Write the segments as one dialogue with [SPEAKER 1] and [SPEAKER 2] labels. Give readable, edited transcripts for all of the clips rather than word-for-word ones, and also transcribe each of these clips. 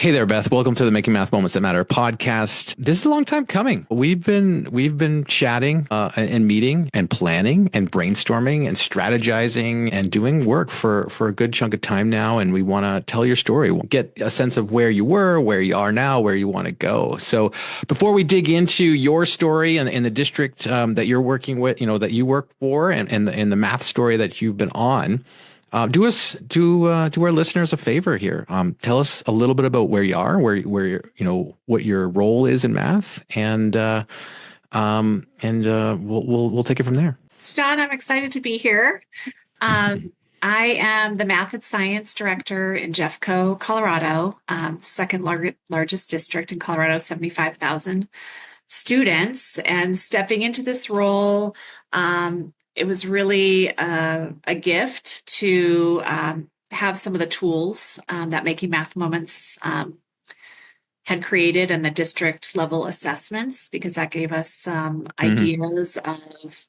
[SPEAKER 1] Hey there, Beth. Welcome to the Making Math Moments That Matter podcast. This is a long time coming. We've been chatting and meeting and planning and brainstorming and strategizing and doing work for a good chunk of time now. And we want to tell your story, get a sense of where you were, where you are now, where you want to go. So before we dig into your story and in the district that you're working with, that you work for, and the math story that you've been on. Do our listeners a favor here. Tell us a little bit about where you are, where what your role is in math, and we'll take it from there.
[SPEAKER 2] John, I'm excited to be here. I am the Math and Science Director in Jeffco, Colorado, second largest district in Colorado, 75,000 students. And stepping into this role, it was really a gift to have some of the tools that Making Math Moments had created and the district level assessments, because that gave us some ideas of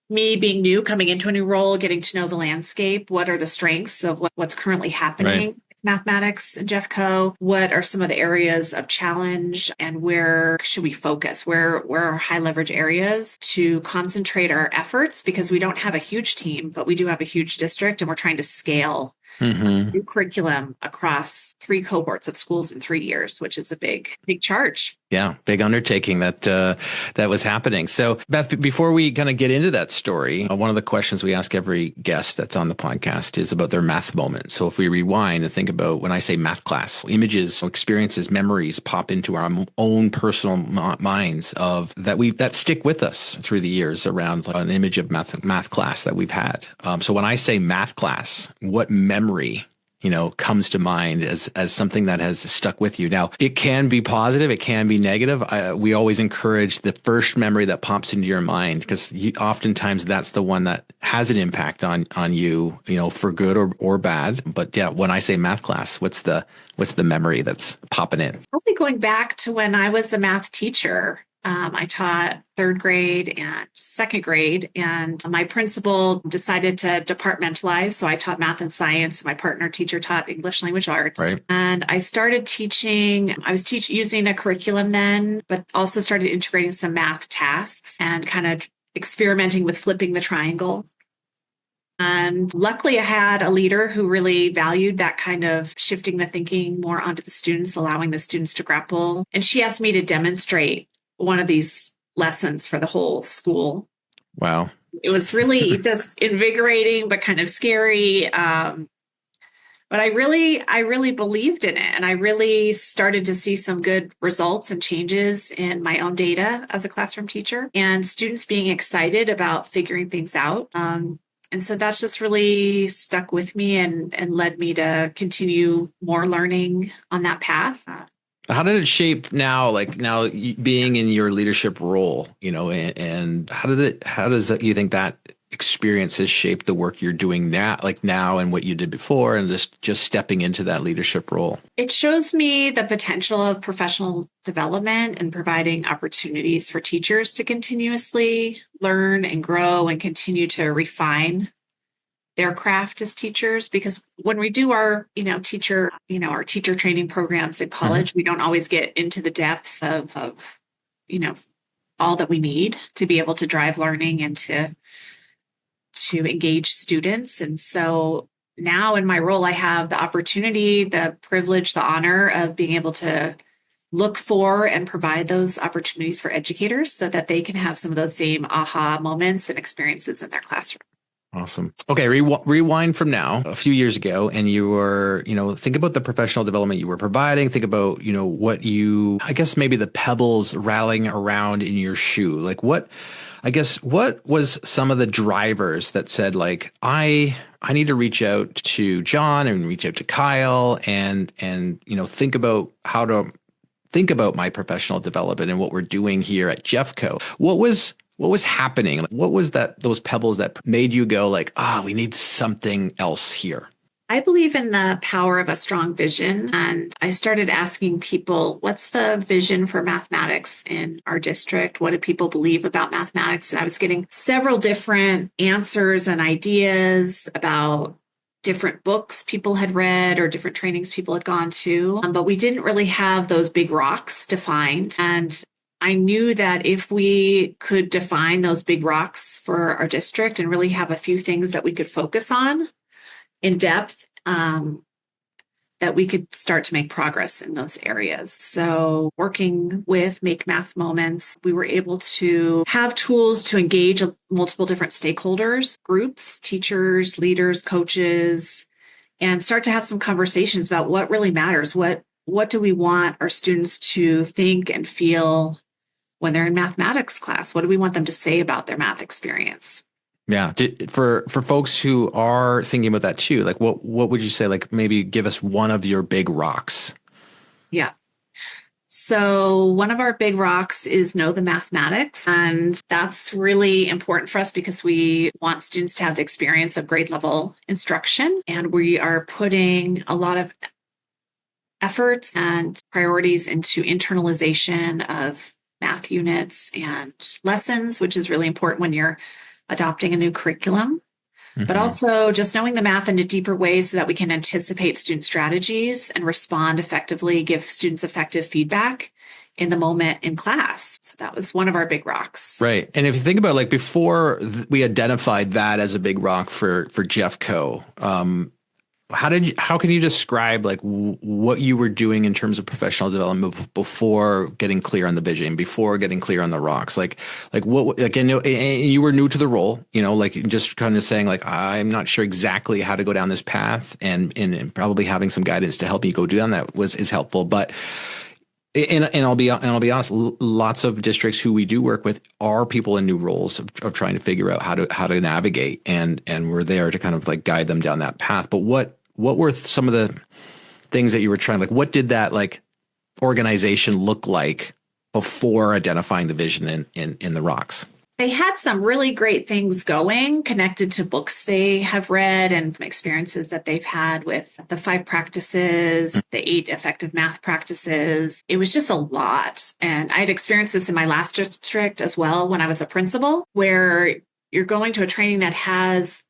[SPEAKER 2] me being new, coming into a new role, getting to know the landscape. What are the strengths of what's currently happening? Right. Mathematics in Jeffco, what are some of the areas of challenge and where should we focus? Where are high leverage areas to concentrate our efforts? Because we don't have a huge team, but we do have a huge district and we're trying to scale new curriculum across 3 cohorts of schools in 3 years, which is a big charge.
[SPEAKER 1] Yeah, big undertaking that was happening. So, Beth, before we kind of get into that story, one of the questions we ask every guest that's on the podcast is about their math moment. So, if we rewind and think about when I say math class, images, experiences, memories pop into our own personal minds of that stick with us through the years around an image of math class that we've had. So, when I say math class, what memory comes to mind as something that has stuck with you? Now, it can be positive, it can be negative. We always encourage the first memory that pops into your mind, because oftentimes that's the one that has an impact on you, for good or bad. But yeah, when I say math class, what's the memory that's popping in?
[SPEAKER 2] Probably going back to when I was a math teacher. I taught 3rd grade and 2nd grade, and my principal decided to departmentalize. So I taught math and science. My partner teacher taught English language arts.
[SPEAKER 1] Right.
[SPEAKER 2] And I started teaching. I was using a curriculum then, but also started integrating some math tasks and kind of experimenting with flipping the triangle. And luckily I had a leader who really valued that kind of shifting the thinking more onto the students, allowing the students to grapple. And she asked me to demonstrate one of these lessons for the whole school.
[SPEAKER 1] Wow.
[SPEAKER 2] It was really just invigorating, but kind of scary. But I really believed in it. And I really started to see some good results and changes in my own data as a classroom teacher, and students being excited about figuring things out. And so that's just really stuck with me and led me to continue more learning on that path.
[SPEAKER 1] How did it shape now being in your leadership role, and how does you think that experience has shaped the work you're doing now and what you did before, and just stepping into that leadership role?
[SPEAKER 2] It shows me the potential of professional development and providing opportunities for teachers to continuously learn and grow and continue to refine their craft as teachers. Because when we do our, teacher training programs in college, we don't always get into the depth of all that we need to be able to drive learning and to engage students. And so now in my role, I have the opportunity, the privilege, the honor of being able to look for and provide those opportunities for educators so that they can have some of those same aha moments and experiences in their classroom.
[SPEAKER 1] Awesome. Okay, rewind from now a few years ago, and you were, think about the professional development you were providing. Think about, I guess maybe the pebbles rattling around in your shoe. What was some of the drivers that said, I need to reach out to John and reach out to Kyle and think about how to think about my professional development and what we're doing here at Jeffco. What was happening? What was those pebbles that made you go we need something else here?
[SPEAKER 2] I believe in the power of a strong vision. And I started asking people, what's the vision for mathematics in our district? What do people believe about mathematics? And I was getting several different answers and ideas about different books people had read or different trainings people had gone to. But we didn't really have those big rocks defined. And I knew that if we could define those big rocks for our district and really have a few things that we could focus on in depth, that we could start to make progress in those areas. So working with Make Math Moments, we were able to have tools to engage multiple different stakeholders, groups, teachers, leaders, coaches, and start to have some conversations about what really matters. What do we want our students to think and feel when they're in mathematics class? What do we want them to say about their math experience?
[SPEAKER 1] Yeah. For folks who are thinking about that too, like what would you say, like maybe give us one of your big rocks?
[SPEAKER 2] Yeah. So one of our big rocks is know the mathematics. And that's really important for us because we want students to have the experience of grade level instruction. And we are putting a lot of efforts and priorities into internalization of math units and lessons, which is really important when you're adopting a new curriculum, but also just knowing the math in a deeper way so that we can anticipate student strategies and respond effectively, give students effective feedback in the moment in class. So that was one of our big rocks.
[SPEAKER 1] Right. And if you think about like before we identified that as a big rock for Jeffco, how can you describe like what you were doing in terms of professional development before getting clear on the vision, before getting clear on the rocks? Like what, like, and you were new to the role, like just kind of saying like, I'm not sure exactly how to go down this path, and probably having some guidance to help you go down that is helpful. But and I'll be honest, lots of districts who we do work with are people in new roles of trying to figure out how to navigate, and we're there to kind of like guide them down that path. But what were some of the things that you were trying, like what did that like organization look like before identifying the vision in the rocks?
[SPEAKER 2] They had some really great things going connected to books they have read and experiences that they've had with the 5 practices, the 8 effective math practices. It was just a lot. And I had experienced this in my last district as well when I was a principal, where you're going to a training that has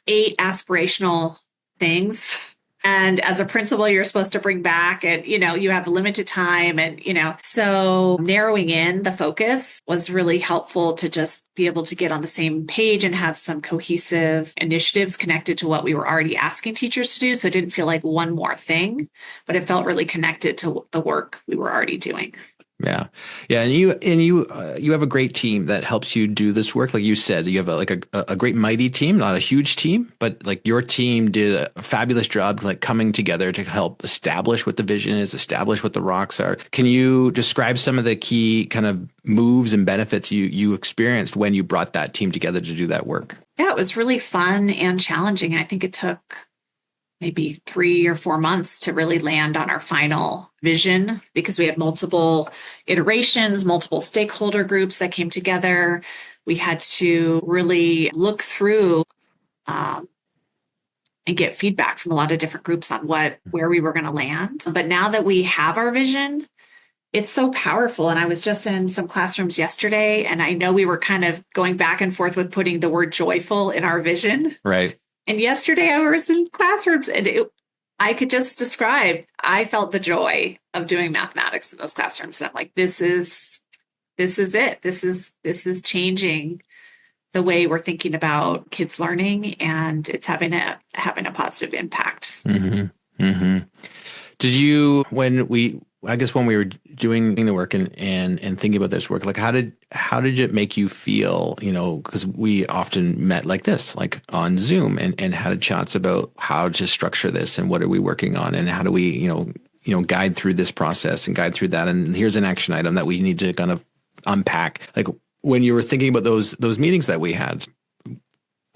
[SPEAKER 2] 8 aspirational things. And as a principal, you're supposed to bring back, and, you have limited time, and, so narrowing in the focus was really helpful to just be able to get on the same page and have some cohesive initiatives connected to what we were already asking teachers to do. So it didn't feel like one more thing, but it felt really connected to the work we were already doing.
[SPEAKER 1] Yeah. Yeah. And you have a great team that helps you do this work. Like you said, you have a great mighty team, not a huge team, but like your team did a fabulous job like coming together to help establish what the vision is, establish what the rocks are. Can you describe some of the key kind of moves and benefits you experienced when you brought that team together to do that work?
[SPEAKER 2] Yeah, it was really fun and challenging. I think it took maybe 3 or 4 months to really land on our final vision, because we had multiple iterations, multiple stakeholder groups that came together. We had to really look through and get feedback from a lot of different groups on where we were going to land. But now that we have our vision, it's so powerful. And I was just in some classrooms yesterday, and I know we were kind of going back and forth with putting the word joyful in our vision.
[SPEAKER 1] Right.
[SPEAKER 2] And yesterday I was in classrooms, and I could just describe, I felt the joy of doing mathematics in those classrooms. And I'm like, this is it. This is changing the way we're thinking about kids learning, and it's having a positive impact.
[SPEAKER 1] Mm-hmm. Mm-hmm. Did you, when we were doing the work and thinking about this work, like how did it make you feel, because we often met like this, like on Zoom, and had chats about how to structure this and what are we working on and how do we, guide through this process and guide through that. And here's an action item that we need to kind of unpack. Like when you were thinking about those meetings that we had,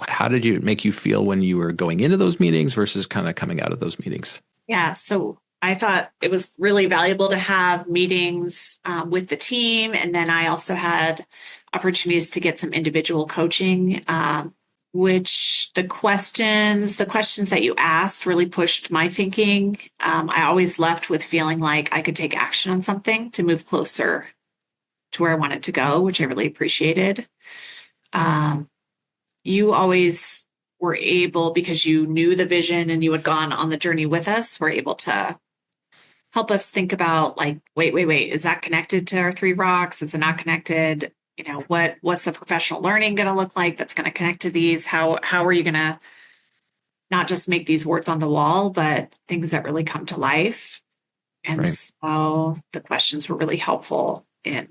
[SPEAKER 1] how did it make you feel when you were going into those meetings versus kind of coming out of those meetings?
[SPEAKER 2] Yeah. So I thought it was really valuable to have meetings with the team. And then I also had opportunities to get some individual coaching, which the questions that you asked really pushed my thinking. I always left with feeling like I could take action on something to move closer to where I wanted to go, which I really appreciated. You always were able, because you knew the vision and you had gone on the journey with us, were able to help us think about like, wait, is that connected to our three rocks? Is it not connected? What's the professional learning going to look like that's going to connect to these? How are you going to not just make these words on the wall, but things that really come to life? And
[SPEAKER 1] Right.
[SPEAKER 2] so the questions were really helpful in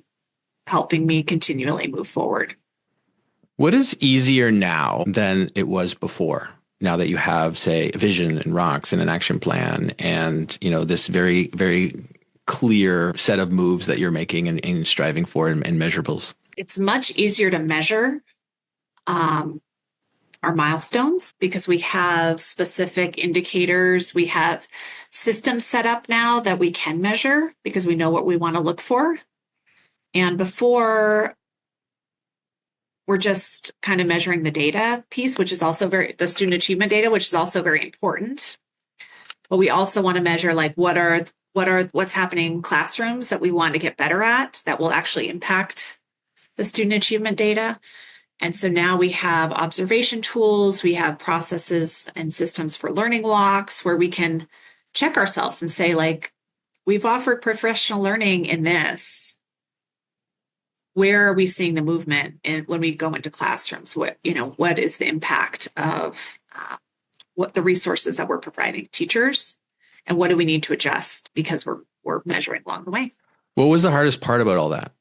[SPEAKER 2] helping me continually move forward.
[SPEAKER 1] What is easier now than it was before? Now that you have, say, a vision and rocks and an action plan and, this very, very clear set of moves that you're making and striving for and measurables.
[SPEAKER 2] It's much easier to measure our milestones because we have specific indicators. We have systems set up now that we can measure because we know what we want to look for. And before, we're just kind of measuring the data piece, which is also the student achievement data, which is also very important. But we also want to measure like what's happening in classrooms that we want to get better at that will actually impact the student achievement data. And so now we have observation tools, we have processes and systems for learning walks where we can check ourselves and say, like, we've offered professional learning in this. Where are we seeing the movement when we go into classrooms? What is the impact of what the resources that we're providing teachers, and what do we need to adjust because we're measuring along the way?
[SPEAKER 1] What was the hardest part about all that?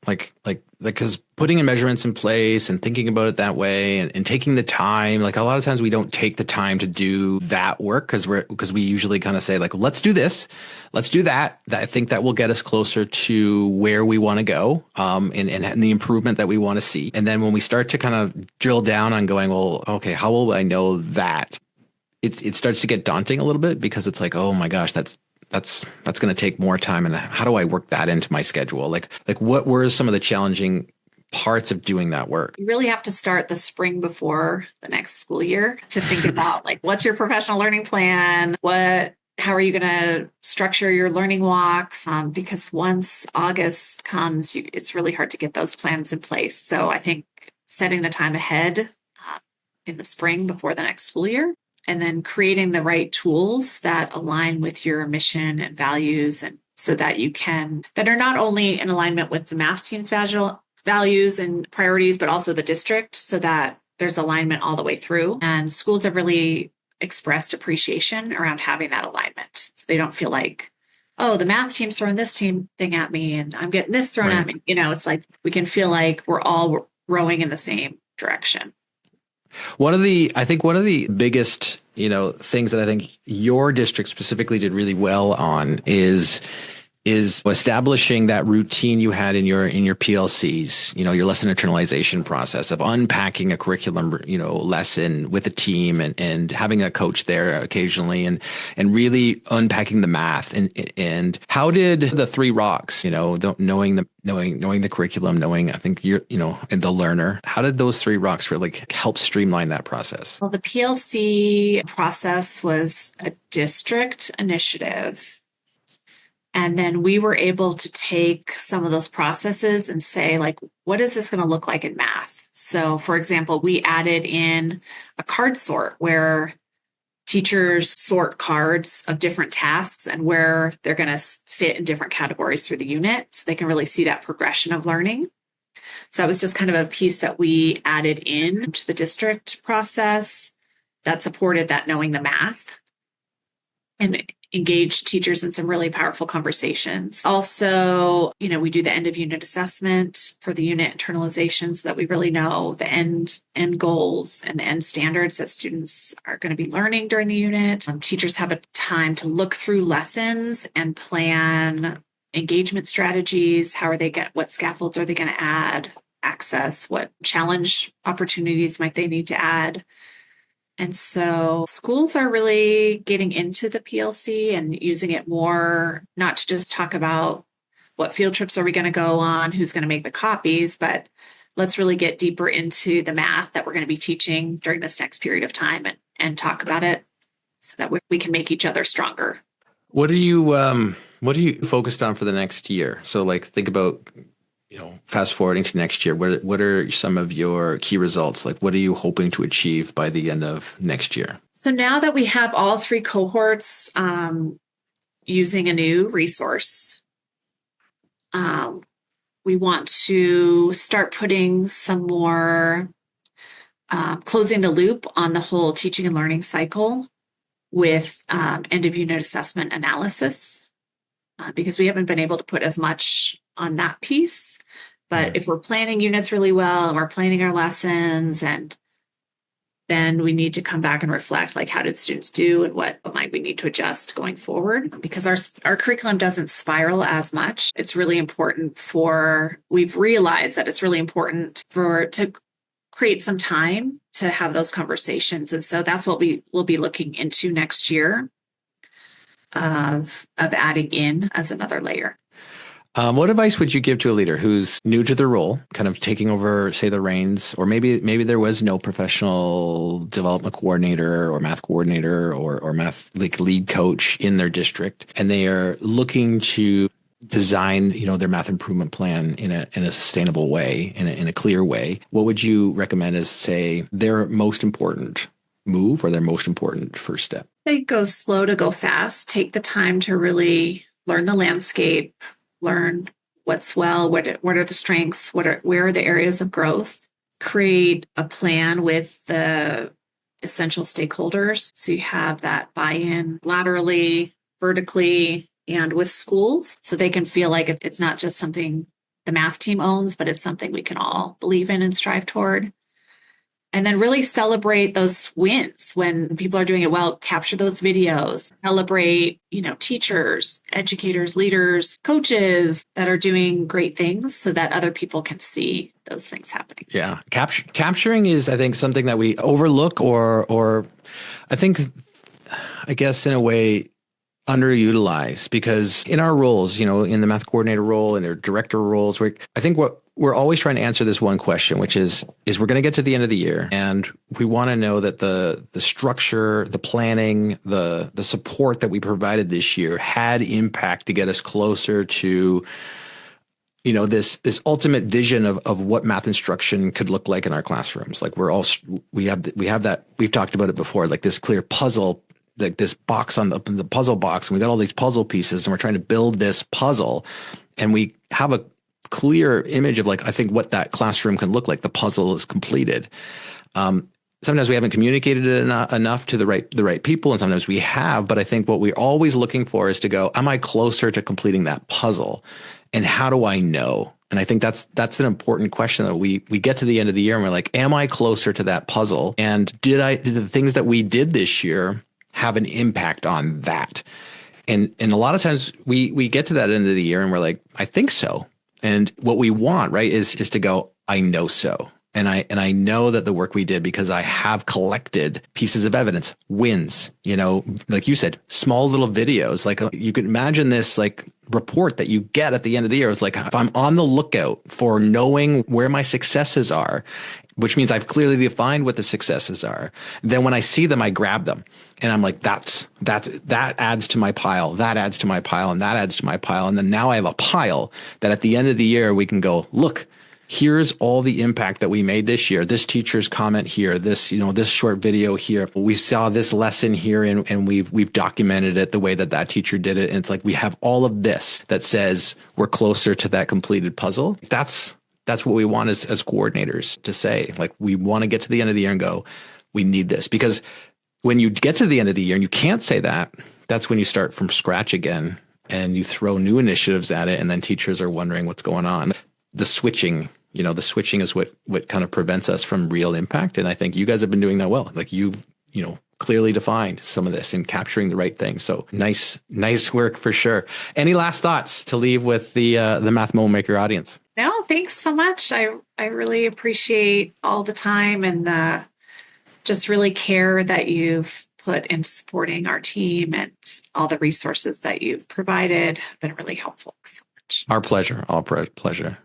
[SPEAKER 1] Because putting measurements in place and thinking about it that way and taking the time, like a lot of times we don't take the time to do that work because we usually kind of say like, let's do this, let's do that. I think that will get us closer to where we want to go and the improvement that we want to see. And then when we start to kind of drill down on going, well, okay, how will I know that? It starts to get daunting a little bit because it's like, oh my gosh, that's going to take more time. And how do I work that into my schedule? Like what were some of the challenging parts of doing that work?
[SPEAKER 2] You really have to start the spring before the next school year to think about like, what's your professional learning plan? How are you going to structure your learning walks? Because once August comes, it's really hard to get those plans in place. So I think setting the time ahead in the spring before the next school year, and then creating the right tools that align with your mission and values, and so that are not only in alignment with the math team's values and priorities, but also the district, so that there's alignment all the way through. And schools have really expressed appreciation around having that alignment. So they don't feel like, oh, the math team's throwing this team thing at me and I'm getting this thrown at me. It's like we can feel like we're all rowing in the same direction.
[SPEAKER 1] One of the biggest, things that I think your district specifically did really well on is establishing that routine you had in your PLCs, your lesson internalization process of unpacking a curriculum, lesson with a team and having a coach there occasionally and really unpacking the math and how did the three rocks, knowing the curriculum, I think and the learner, how did those three rocks really help streamline that process?
[SPEAKER 2] Well, the PLC process was a district initiative. And then we were able to take some of those processes and say, like, what is this going to look like in math? So, for example, we added in a card sort where teachers sort cards of different tasks and where they're going to fit in different categories through the unit, so they can really see that progression of learning. So that was just kind of a piece that we added in to the district process that supported that knowing the math and engage teachers in some really powerful conversations. Also, we do the end of unit assessment for the unit internalization so that we really know the end goals and the end standards that students are going to be learning during the unit. Teachers have a time to look through lessons and plan engagement strategies. What scaffolds are they going to add, access, what challenge opportunities might they need to add? And so schools are really getting into the PLC and using it more, not to just talk about what field trips are we going to go on, who's going to make the copies, but let's really get deeper into the math that we're going to be teaching during this next period of time and talk about it so that we can make each other stronger.
[SPEAKER 1] What are you focused on for the next year? So like think about fast forwarding to next year, what are some of your key results? Like, what are you hoping to achieve by the end of next year?
[SPEAKER 2] So now that we have all three cohorts using a new resource, we want to start putting some more, closing the loop on the whole teaching and learning cycle with end of unit assessment analysis, because we haven't been able to put as much on that piece. But if we're planning units really well and we're planning our lessons, and then we need to come back and reflect, like, how did students do and what might we need to adjust going forward? Because our curriculum doesn't spiral as much. It's really important we've realized that it's really important to create some time to have those conversations. And so that's what we will be looking into next year of adding in as another layer.
[SPEAKER 1] What advice would you give to a leader who's new to the role, kind of taking over, say, the reins, or maybe there was no professional development coordinator or math coordinator or math like lead coach in their district, and they are looking to design, their math improvement plan in a sustainable way, in a clear way? What would you recommend as, say, their most important move or their most important first step?
[SPEAKER 2] They go slow to go fast. Take the time to really learn the landscape, learn what's what are the strengths, where are the areas of growth, create a plan with the essential stakeholders. So you have that buy-in laterally, vertically, and with schools, so they can feel like it's not just something the math team owns, but it's something we can all believe in and strive toward. And then really celebrate those wins when people are doing it well. Capture those videos, celebrate, teachers, educators, leaders, coaches that are doing great things so that other people can see those things happening.
[SPEAKER 1] Yeah. Capturing is, I think, something that we overlook or I guess in a way, underutilized, because in our roles, in the math coordinator role and our director roles, I think what we're always trying to answer this one question, which is we're going to get to the end of the year and we want to know that the structure, the planning, the support that we provided this year had impact to get us closer to, this ultimate vision of what math instruction could look like in our classrooms. Like we have that, we've talked about it before, like this clear puzzle, like this box on the puzzle box, and we got all these puzzle pieces and we're trying to build this puzzle, and we have a clear image of, like, I think what that classroom can look like. The puzzle is completed. Sometimes we haven't communicated it enough to the right people, and sometimes we have, but I think what we're always looking for is to go, am I closer to completing that puzzle? And how do I know? And I think that's an important question, that we get to the end of the year and we're like, am I closer to that puzzle? And did the things that we did this year have an impact on that? And a lot of times we get to that end of the year and we're like, I think so. And what we want, right, is to go, I know so. And I know that the work we did, because I have collected pieces of evidence, wins, like you said, small little videos. Like, you could imagine this like report that you get at the end of the year. It's like, if I'm on the lookout for knowing where my successes are, which means I've clearly defined what the successes are, then when I see them, I grab them. And I'm like, that adds to my pile, that adds to my pile, and that adds to my pile. And then now I have a pile that at the end of the year, we can go, look, here's all the impact that we made this year. This teacher's comment here, this short video here. We saw this lesson here, and we've documented it the way that teacher did it. And it's like, we have all of this that says we're closer to that completed puzzle. That's what we want as coordinators to say. Like, we want to get to the end of the year and go, we need this. Because when you get to the end of the year and you can't say that, that's when you start from scratch again and you throw new initiatives at it. And then teachers are wondering what's going on. The switching is what kind of prevents us from real impact. And I think you guys have been doing that well. Like, you've, clearly defined some of this and capturing the right things. So nice work for sure. Any last thoughts to leave with the Math Moment Maker audience?
[SPEAKER 2] No, thanks so much. I really appreciate all the time and the just really care that you've put into supporting our team, and all the resources that you've provided have been really helpful. So much.
[SPEAKER 1] Our pleasure. All pleasure.